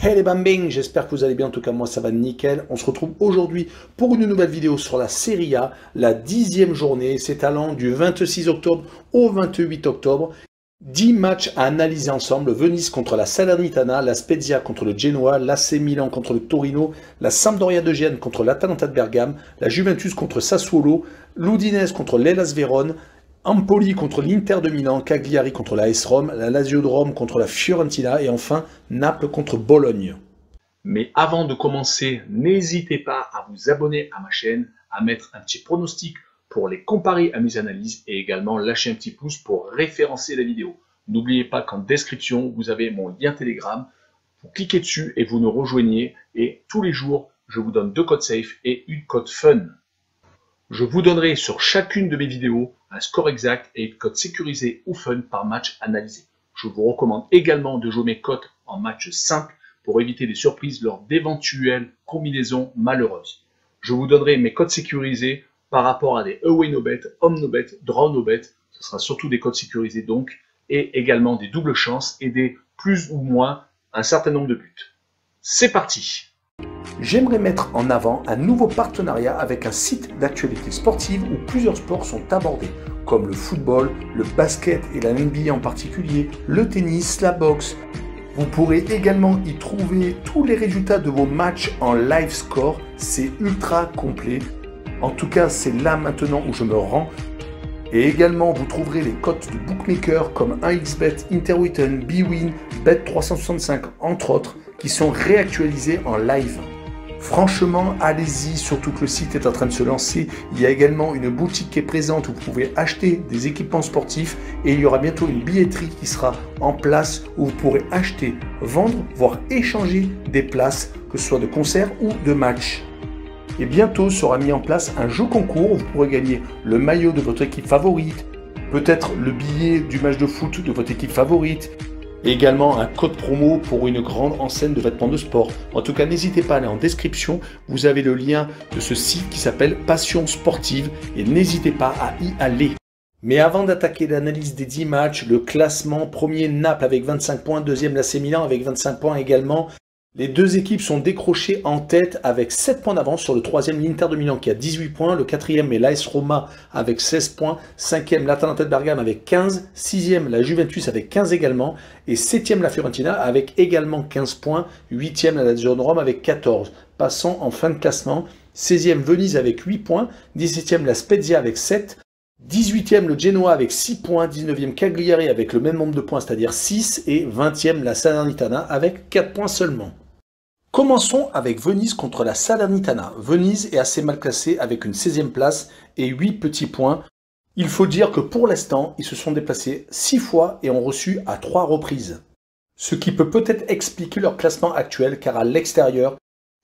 Hey les bambins, j'espère que vous allez bien, en tout cas moi ça va nickel. On se retrouve aujourd'hui pour une nouvelle vidéo sur la Serie A, la 10e journée, c'est allant du 26 octobre au 28 octobre. 10 matchs à analyser ensemble, Venise contre la Salernitana, la Spezia contre le Genoa, l'AC Milan contre le Torino, la Sampdoria de Gênes contre l'Atalanta de Bergame, la Juventus contre Sassuolo, l'Udinese contre l'Hellas Vérone, Empoli contre l'Inter de Milan, Cagliari contre la AS Rome, la Lazio de Rome contre la Fiorentina et enfin Naples contre Bologne. Mais avant de commencer, n'hésitez pas à vous abonner à ma chaîne, à mettre un petit pronostic pour les comparer à mes analyses et également lâcher un petit pouce pour référencer la vidéo. N'oubliez pas qu'en description, vous avez mon lien Telegram. Vous cliquez dessus et vous nous rejoignez et tous les jours, je vous donne 2 codes safe et une code fun. Je vous donnerai sur chacune de mes vidéos un score exact et une cote sécurisée ou fun par match analysé. Je vous recommande également de jouer mes cotes en match simple pour éviter des surprises lors d'éventuelles combinaisons malheureuses. Je vous donnerai mes codes sécurisés par rapport à des away no bet, home no bet, draw no bet. Ce sera surtout des codes sécurisés donc, et également des doubles chances et des plus ou moins un certain nombre de buts. C'est parti! J'aimerais mettre en avant un nouveau partenariat avec un site d'actualité sportive où plusieurs sports sont abordés, comme le football, le basket et la NBA en particulier, le tennis, la boxe. Vous pourrez également y trouver tous les résultats de vos matchs en live score, c'est ultra complet. En tout cas, c'est là maintenant où je me rends. Et également, vous trouverez les cotes de bookmakers comme 1xBet, Interwetten, bwin, Bet365, entre autres, qui sont réactualisés en live. Franchement, allez-y, surtout que le site est en train de se lancer. Il y a également une boutique qui est présente où vous pouvez acheter des équipements sportifs et il y aura bientôt une billetterie qui sera en place où vous pourrez acheter, vendre, voire échanger des places, que ce soit de concerts ou de matchs. Et bientôt sera mis en place un jeu concours où vous pourrez gagner le maillot de votre équipe favorite, peut-être le billet du match de foot de votre équipe favorite, et également un code promo pour une grande enseigne de vêtements de sport. En tout cas, n'hésitez pas à aller en description, vous avez le lien de ce site qui s'appelle Passion Sportive et n'hésitez pas à y aller. Mais avant d'attaquer l'analyse des 10 matchs, le classement, premier Naples avec 25 points, deuxième l'AC Milan avec 25 points également. Les deux équipes sont décrochées en tête avec 7 points d'avance sur le troisième, l'Inter de Milan qui a 18 points, le quatrième est l'AS Roma avec 16 points, cinquième l'Atalanta de Bergame avec 15, sixième la Juventus avec 15 également, et septième la Fiorentina avec également 15 points, huitième la Lazio de Rome avec 14. Passons en fin de classement, 16e Venise avec 8 points, 17e la Spezia avec 7, 18e le Genoa avec 6 points, 19e Cagliari avec le même nombre de points, c'est-à-dire 6, et 20e la Salernitana avec 4 points seulement. Commençons avec Venise contre la Salernitana. Venise est assez mal classée avec une 16e place et 8 petits points. Il faut dire que pour l'instant, ils se sont déplacés 6 fois et ont reçu à 3 reprises. Ce qui peut peut-être expliquer leur classement actuel car à l'extérieur,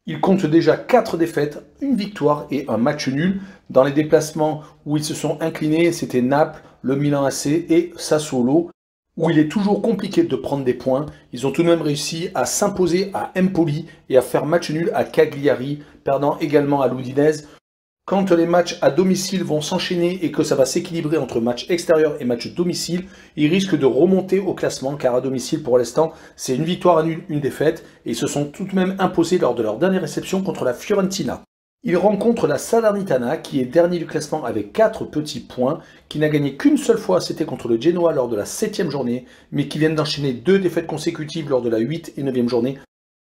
ils comptent déjà 4 défaites, une victoire et un match nul. Dans les déplacements où ils se sont inclinés, c'était Naples, le Milan AC et Sassuolo, où il est toujours compliqué de prendre des points. Ils ont tout de même réussi à s'imposer à Empoli et à faire match nul à Cagliari, perdant également à l'Udinese. Quand les matchs à domicile vont s'enchaîner et que ça va s'équilibrer entre match extérieur et match domicile, ils risquent de remonter au classement car à domicile pour l'instant c'est une victoire, un nul, une défaite et ils se sont tout de même imposés lors de leur dernière réception contre la Fiorentina. Ils rencontrent la Salernitana qui est dernier du classement avec 4 petits points, qui n'a gagné qu'une seule fois, c'était contre le Genoa lors de la 7e journée, mais qui viennent d'enchaîner 2 défaites consécutives lors de la 8 et 9e journée,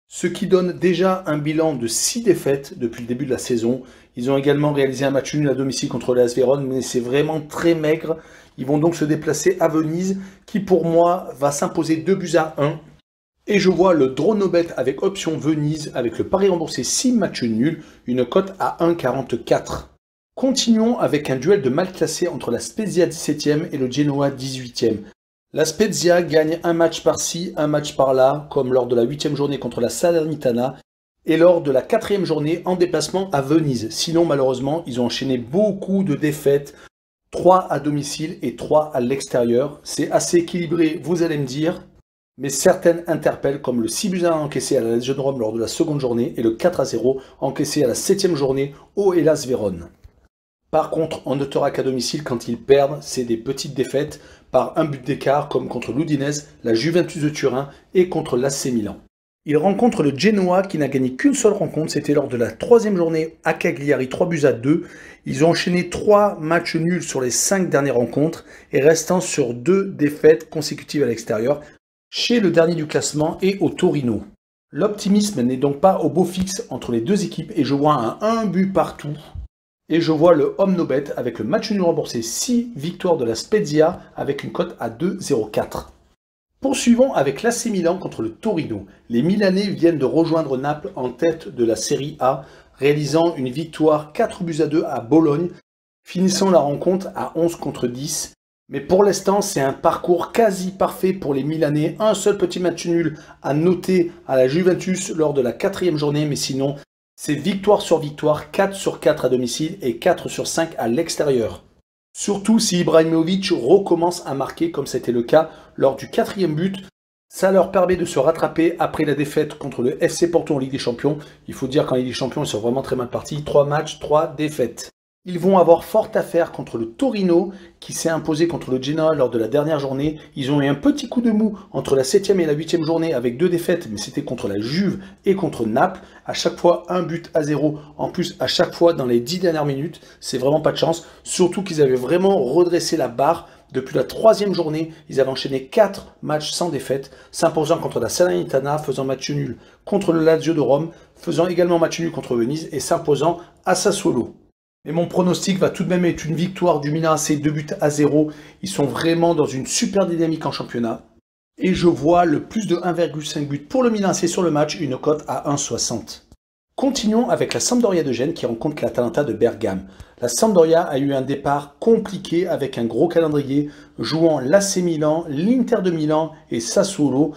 ce qui donne déjà un bilan de 6 défaites depuis le début de la saison. Ils ont également réalisé un match nul à domicile contre l'AS Vérone, mais c'est vraiment très maigre. Ils vont donc se déplacer à Venise, qui pour moi va s'imposer 2-1. Et je vois le draw no bet avec option Venise, avec le pari remboursé 6 matchs nuls, une cote à 1,44. Continuons avec un duel de mal classé entre la Spezia 17e et le Genoa 18e. La Spezia gagne un match par-ci, un match par-là, comme lors de la 8e journée contre la Salernitana, et lors de la 4e journée en déplacement à Venise. Sinon, malheureusement, ils ont enchaîné beaucoup de défaites, 3 à domicile et 3 à l'extérieur. C'est assez équilibré, vous allez me dire. Mais certaines interpellent comme le 6-1 encaissé à la Lazio de Rome lors de la seconde journée et le 4-0 encaissé à la 7e journée au Hellas Vérone. Par contre, on notera qu'à domicile, quand ils perdent, c'est des petites défaites par un but d'écart comme contre l'Udinese, la Juventus de Turin et contre l'AC Milan. Il rencontre le Genoa qui n'a gagné qu'une seule rencontre, c'était lors de la 3e journée à Cagliari, 3-2. Ils ont enchaîné 3 matchs nuls sur les 5 dernières rencontres et restant sur 2 défaites consécutives à l'extérieur, chez le dernier du classement et au Torino. L'optimisme n'est donc pas au beau fixe entre les deux équipes et je vois un but partout. Et je vois le Home No Bet avec le match nul remboursé, 6 victoires de la Spezia avec une cote à 2,04. Poursuivons avec l'AC Milan contre le Torino. Les Milanais viennent de rejoindre Naples en tête de la Série A, réalisant une victoire 4-2 à Bologne, finissant la rencontre à 11-10. Mais pour l'instant, c'est un parcours quasi parfait pour les Milanais. Un seul petit match nul à noter à la Juventus lors de la 4e journée, mais sinon, c'est victoire sur victoire, 4 sur 4 à domicile et 4 sur 5 à l'extérieur. Surtout si Ibrahimovic recommence à marquer comme c'était le cas lors du 4e but. Ça leur permet de se rattraper après la défaite contre le FC Porto en Ligue des Champions. Il faut dire qu'en Ligue des Champions, ils sont vraiment très mal partis. 3 matchs, 3 défaites. Ils vont avoir fort à faire contre le Torino qui s'est imposé contre le Genoa lors de la dernière journée. Ils ont eu un petit coup de mou entre la 7e et la 8e journée avec 2 défaites, mais c'était contre la Juve et contre Naples. À chaque fois, 1-0. En plus, à chaque fois, dans les 10 dernières minutes, c'est vraiment pas de chance. Surtout qu'ils avaient vraiment redressé la barre. Depuis la 3e journée, ils avaient enchaîné 4 matchs sans défaite, s'imposant contre la Salernitana, faisant match nul contre le Lazio de Rome, faisant également match nul contre Venise et s'imposant à Sassuolo. Mais mon pronostic va tout de même être une victoire du Milan AC 2-0. Ils sont vraiment dans une super dynamique en championnat. Et je vois le plus de 1,5 but pour le Milan AC sur le match, une cote à 1,60. Continuons avec la Sampdoria de Gênes qui rencontre l'Atalanta de Bergame. La Sampdoria a eu un départ compliqué avec un gros calendrier, jouant l'AC Milan, l'Inter de Milan et Sassuolo.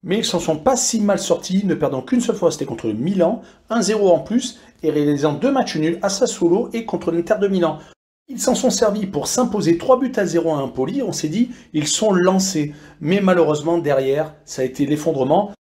Mais ils s'en sont pas si mal sortis, ne perdant qu'une seule fois, c'était contre le Milan, 1-0 en plus, et réalisant 2 matchs nuls à Sassuolo et contre l'Inter de Milan. Ils s'en sont servis pour s'imposer 3-0 à Empoli, on s'est dit, ils sont lancés. Mais malheureusement, derrière, ça a été l'effondrement,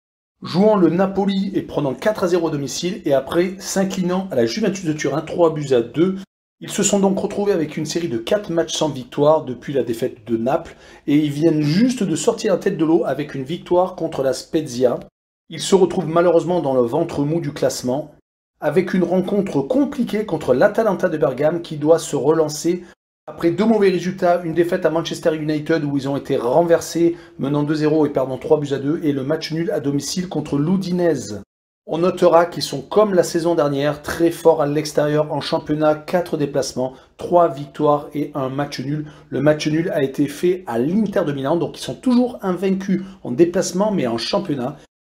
jouant le Napoli et prenant 4-0 à domicile, et après s'inclinant à la Juventus de Turin, 3-2. Ils se sont donc retrouvés avec une série de 4 matchs sans victoire depuis la défaite de Naples et ils viennent juste de sortir la tête de l'eau avec une victoire contre la Spezia. Ils se retrouvent malheureusement dans le ventre mou du classement avec une rencontre compliquée contre l'Atalanta de Bergame qui doit se relancer après 2 mauvais résultats, une défaite à Manchester United où ils ont été renversés menant 2-0 et perdant 3-2 et le match nul à domicile contre l'Udinese. On notera qu'ils sont comme la saison dernière, très forts à l'extérieur en championnat, 4 déplacements, 3 victoires et 1 match nul. Le match nul a été fait à l'Inter de Milan, donc ils sont toujours invaincus en déplacement mais en championnat.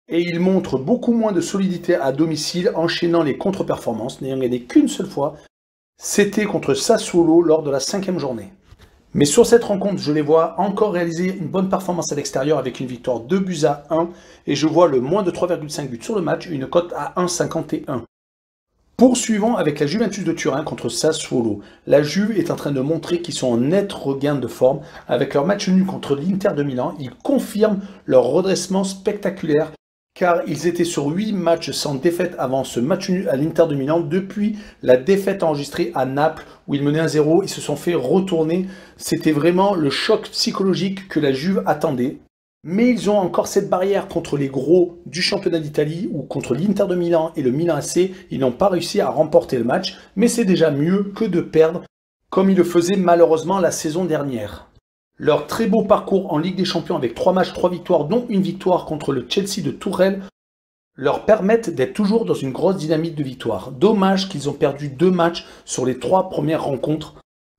Et ils montrent beaucoup moins de solidité à domicile, enchaînant les contre-performances, n'ayant gagné qu'une seule fois. C'était contre Sassuolo lors de la 5e journée. Mais sur cette rencontre, je les vois encore réaliser une bonne performance à l'extérieur avec une victoire 2-1 et je vois le moins de 3,5 buts sur le match, une cote à 1,51. Poursuivons avec la Juventus de Turin contre Sassuolo. La Juve est en train de montrer qu'ils sont en net regain de forme. Avec leur match nul contre l'Inter de Milan, ils confirment leur redressement spectaculaire car ils étaient sur 8 matchs sans défaite avant ce match nul à l'Inter de Milan depuis la défaite enregistrée à Naples où ils menaient 1-0, ils se sont fait retourner. C'était vraiment le choc psychologique que la Juve attendait. Mais ils ont encore cette barrière contre les gros du championnat d'Italie ou contre l'Inter de Milan et le Milan AC. Ils n'ont pas réussi à remporter le match, mais c'est déjà mieux que de perdre comme ils le faisaient malheureusement la saison dernière. Leur très beau parcours en Ligue des Champions avec 3 matchs, 3 victoires, dont une victoire contre le Chelsea de Tourelle, leur permettent d'être toujours dans une grosse dynamique de victoire. Dommage qu'ils ont perdu 2 matchs sur les 3 premières rencontres,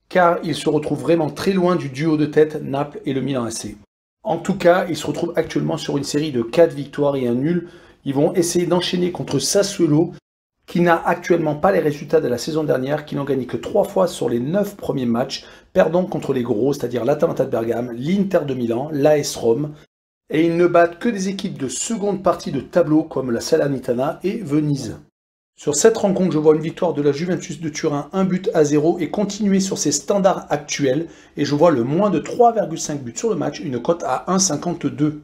car ils se retrouvent vraiment très loin du duo de tête Naples et le Milan AC. En tout cas, ils se retrouvent actuellement sur une série de 4 victoires et un nul. Ils vont essayer d'enchaîner contre Sassuolo, qui n'a actuellement pas les résultats de la saison dernière, qui n'ont gagné que 3 fois sur les 9 premiers matchs, perdant contre les gros, c'est-à-dire l'Atalanta de Bergame, l'Inter de Milan, l'AS Rome, et ils ne battent que des équipes de seconde partie de tableau comme la Salernitana et Venise. Sur cette rencontre, je vois une victoire de la Juventus de Turin, 1-0 et continuer sur ses standards actuels, et je vois le moins de 3,5 buts sur le match, une cote à 1,52.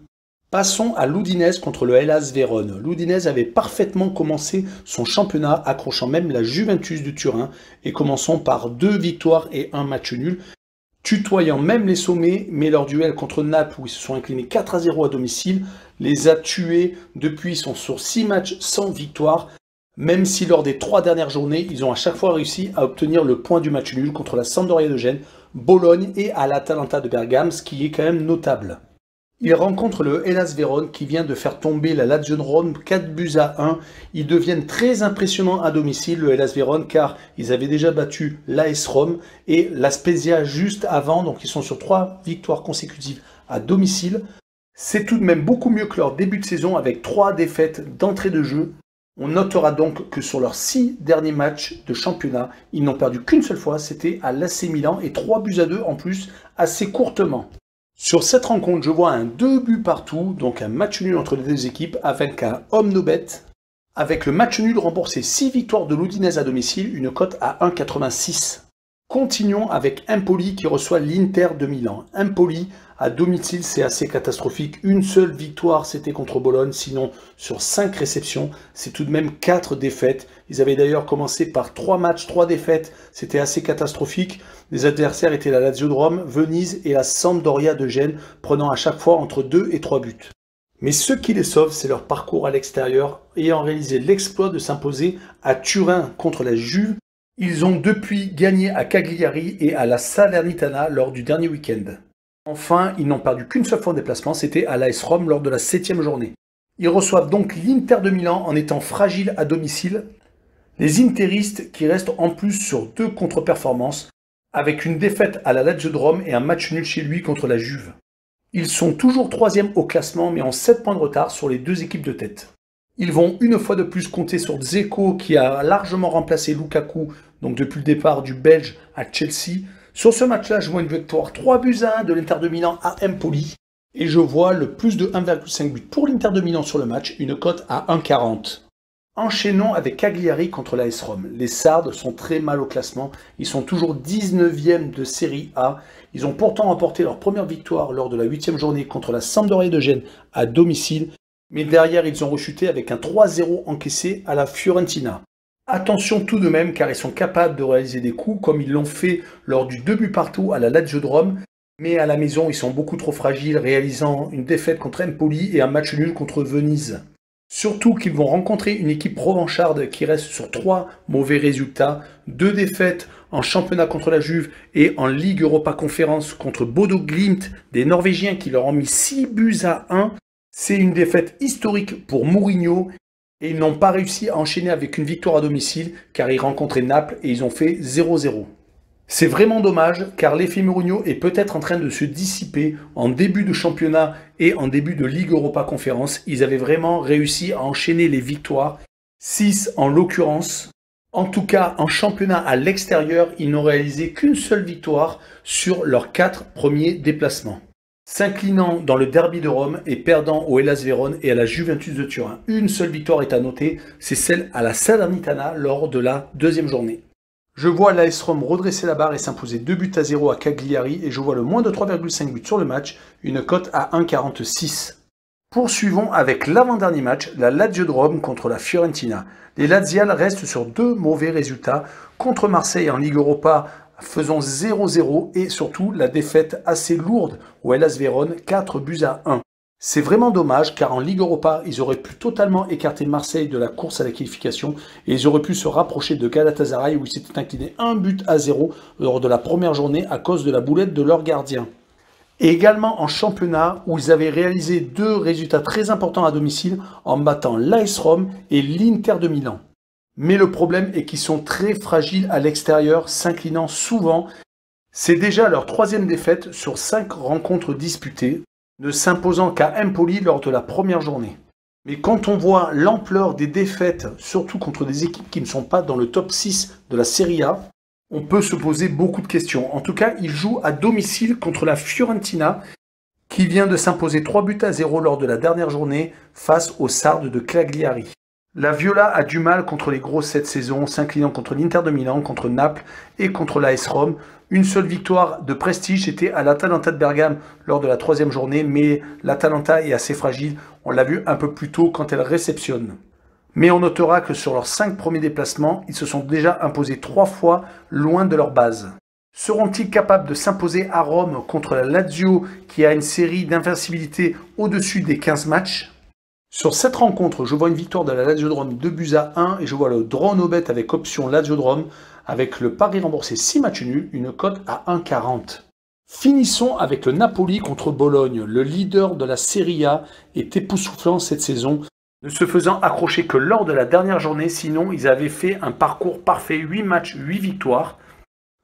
Passons à l'Udinese contre le Hellas Vérone. L'Udinese avait parfaitement commencé son championnat, accrochant même la Juventus de Turin, et commençons par 2 victoires et 1 match nul. tutoyant même les sommets, mais leur duel contre Naples, où ils se sont inclinés 4-0 à domicile, les a tués. Depuis, ils sont sur 6 matchs sans victoire, même si lors des 3 dernières journées, ils ont à chaque fois réussi à obtenir le point du match nul contre la Sampdoria de Gênes, Bologne et à l'Atalanta de Bergame, ce qui est quand même notable. Ils rencontrent le Hellas Vérone qui vient de faire tomber la Lazio de Rome 4-1. Ils deviennent très impressionnants à domicile, le Hellas Vérone, car ils avaient déjà battu l'AS Rome et la Spezia juste avant, donc ils sont sur 3 victoires consécutives à domicile. C'est tout de même beaucoup mieux que leur début de saison avec 3 défaites d'entrée de jeu. On notera donc que sur leurs 6 derniers matchs de championnat, ils n'ont perdu qu'une seule fois, c'était à l'AC Milan et 3-2 en plus, assez courtement. Sur cette rencontre, je vois un 2 buts partout, donc un match nul entre les deux équipes avec un homme no bet. Avec le match nul remboursé 6 victoires de l'Udinese à domicile, une cote à 1,86. Continuons avec Empoli qui reçoit l'Inter de Milan. Empoli à domicile, c'est assez catastrophique. Une seule victoire, c'était contre Bologne. Sinon, sur 5 réceptions, c'est tout de même 4 défaites. Ils avaient d'ailleurs commencé par 3 matchs, 3 défaites. C'était assez catastrophique. Les adversaires étaient la Lazio de Rome, Venise et la Sampdoria de Gênes, prenant à chaque fois entre 2 et 3 buts. Mais ce qui les sauve, c'est leur parcours à l'extérieur, ayant réalisé l'exploit de s'imposer à Turin contre la Juve. Ils ont depuis gagné à Cagliari et à la Salernitana lors du dernier week-end. Enfin, ils n'ont perdu qu'une seule fois en déplacement, c'était à l'AS Rome lors de la 7e journée. Ils reçoivent donc l'Inter de Milan en étant fragiles à domicile. Les interistes qui restent en plus sur 2 contre-performances, avec une défaite à la Lazio de Rome et un match nul chez lui contre la Juve. Ils sont toujours 3e au classement, mais ont 7 points de retard sur les 2 équipes de tête. Ils vont une fois de plus compter sur Dzeko qui a largement remplacé Lukaku, donc depuis le départ du Belge à Chelsea. Sur ce match-là, je vois une victoire 3-1 de l'Inter de Milan à Empoli. Et je vois le plus de 1,5 but pour l'Inter de Milan sur le match, une cote à 1,40. Enchaînons avec Cagliari contre l'AS Rome. Les Sardes sont très mal au classement. Ils sont toujours 19e de Serie A. Ils ont pourtant remporté leur première victoire lors de la 8e journée contre la Sampdoria de Gênes à domicile. Mais derrière, ils ont rechuté avec un 3-0 encaissé à la Fiorentina. Attention tout de même, car ils sont capables de réaliser des coups, comme ils l'ont fait lors du 2 buts partout à la Lazio de Rome. Mais à la maison, ils sont beaucoup trop fragiles, réalisant une défaite contre Empoli et un match nul contre Venise. Surtout qu'ils vont rencontrer une équipe revancharde qui reste sur 3 mauvais résultats, 2 défaites en championnat contre la Juve et en Ligue Europa Conférence contre Bodo Glimt, des Norvégiens qui leur ont mis 6-1. C'est une défaite historique pour Mourinho et ils n'ont pas réussi à enchaîner avec une victoire à domicile car ils rencontraient Naples et ils ont fait 0-0. C'est vraiment dommage car l'effet Mourinho est peut-être en train de se dissiper. En début de championnat et en début de Ligue Europa Conférence, ils avaient vraiment réussi à enchaîner les victoires, 6 en l'occurrence. En tout cas, en championnat à l'extérieur, ils n'ont réalisé qu'une seule victoire sur leurs 4 premiers déplacements. S'inclinant dans le derby de Rome et perdant au Hellas Vérone et à la Juventus de Turin. Une seule victoire est à noter, c'est celle à la Salernitana lors de la 2e journée. Je vois l'AS Rome redresser la barre et s'imposer 2-0 à Cagliari et je vois le moins de 3,5 buts sur le match, une cote à 1,46. Poursuivons avec l'avant-dernier match, la Lazio de Rome contre la Fiorentina. Les Laziales restent sur 2 mauvais résultats, contre Marseille en Ligue Europa, faisant 0-0 et surtout la défaite assez lourde au Hellas Vérone, 4-1. C'est vraiment dommage car en Ligue Europa, ils auraient pu totalement écarter Marseille de la course à la qualification et ils auraient pu se rapprocher de Galatasaray où ils s'étaient inclinés 1-0 lors de la première journée à cause de la boulette de leur gardien. Et également en championnat où ils avaient réalisé 2 résultats très importants à domicile en battant l'AS Rome et l'Inter de Milan. Mais le problème est qu'ils sont très fragiles à l'extérieur, s'inclinant souvent. C'est déjà leur 3e défaite sur 5 rencontres disputées, ne s'imposant qu'à Empoli lors de la première journée. Mais quand on voit l'ampleur des défaites, surtout contre des équipes qui ne sont pas dans le top 6 de la Serie A, on peut se poser beaucoup de questions. En tout cas, ils jouent à domicile contre la Fiorentina, qui vient de s'imposer 3-0 lors de la dernière journée face aux Sardes de Cagliari. La Viola a du mal contre les gros cette saison, s'inclinant contre l'Inter de Milan, contre Naples et contre l'AS Rome. Une seule victoire de prestige, c'était à l'Atalanta de Bergame lors de la 3e journée, mais l'Atalanta est assez fragile, on l'a vu un peu plus tôt quand elle réceptionne. Mais on notera que sur leurs 5 premiers déplacements, ils se sont déjà imposés 3 fois loin de leur base. Seront-ils capables de s'imposer à Rome contre la Lazio qui a une série d'invincibilité au-dessus des 15 matchs? Sur cette rencontre, je vois une victoire de la Lazio de Rome 2-1 et je vois le draw no bet avec option Lazio de Rome avec le pari remboursé 6 matchs nuls, une cote à 1,40. Finissons avec le Napoli contre Bologne. Le leader de la Serie A est époustouflant cette saison, ne se faisant accrocher que lors de la dernière journée, sinon ils avaient fait un parcours parfait, 8 matchs, 8 victoires.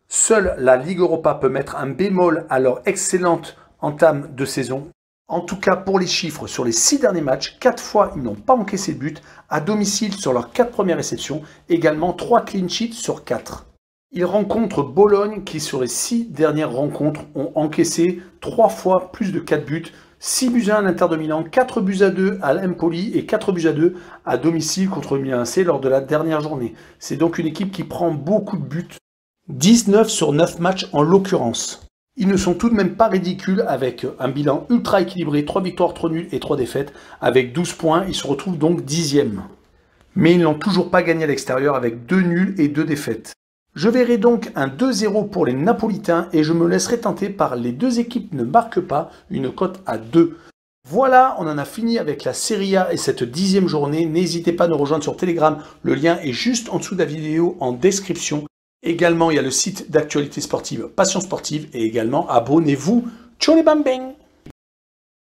Seule la Ligue Europa peut mettre un bémol à leur excellente entame de saison. En tout cas pour les chiffres, sur les 6 derniers matchs, 4 fois ils n'ont pas encaissé de but, à domicile sur leurs 4 premières réceptions, également 3 clean sheets sur 4. Ils rencontrent Bologne qui sur les 6 dernières rencontres ont encaissé 3 fois plus de 4 buts, 6-1 à l'Inter de Milan, 4-2 à l'Empoli et 4-2 à domicile contre Milan AC lors de la dernière journée. C'est donc une équipe qui prend beaucoup de buts, 19 sur 9 matchs en l'occurrence. Ils ne sont tout de même pas ridicules avec un bilan ultra équilibré, 3 victoires, 3 nuls et 3 défaites. Avec 12 points, ils se retrouvent donc 10e. Mais ils n'ont toujours pas gagné à l'extérieur avec 2 nuls et 2 défaites. Je verrai donc un 2-0 pour les Napolitains et je me laisserai tenter par les deux équipes ne marquent pas, une cote à 2. Voilà, on en a fini avec la Serie A et cette 10e journée. N'hésitez pas à nous rejoindre sur Telegram, le lien est juste en dessous de la vidéo en description. Également, il y a le site d'actualité sportive Passion Sportive et également abonnez-vous. Ciao les bambins!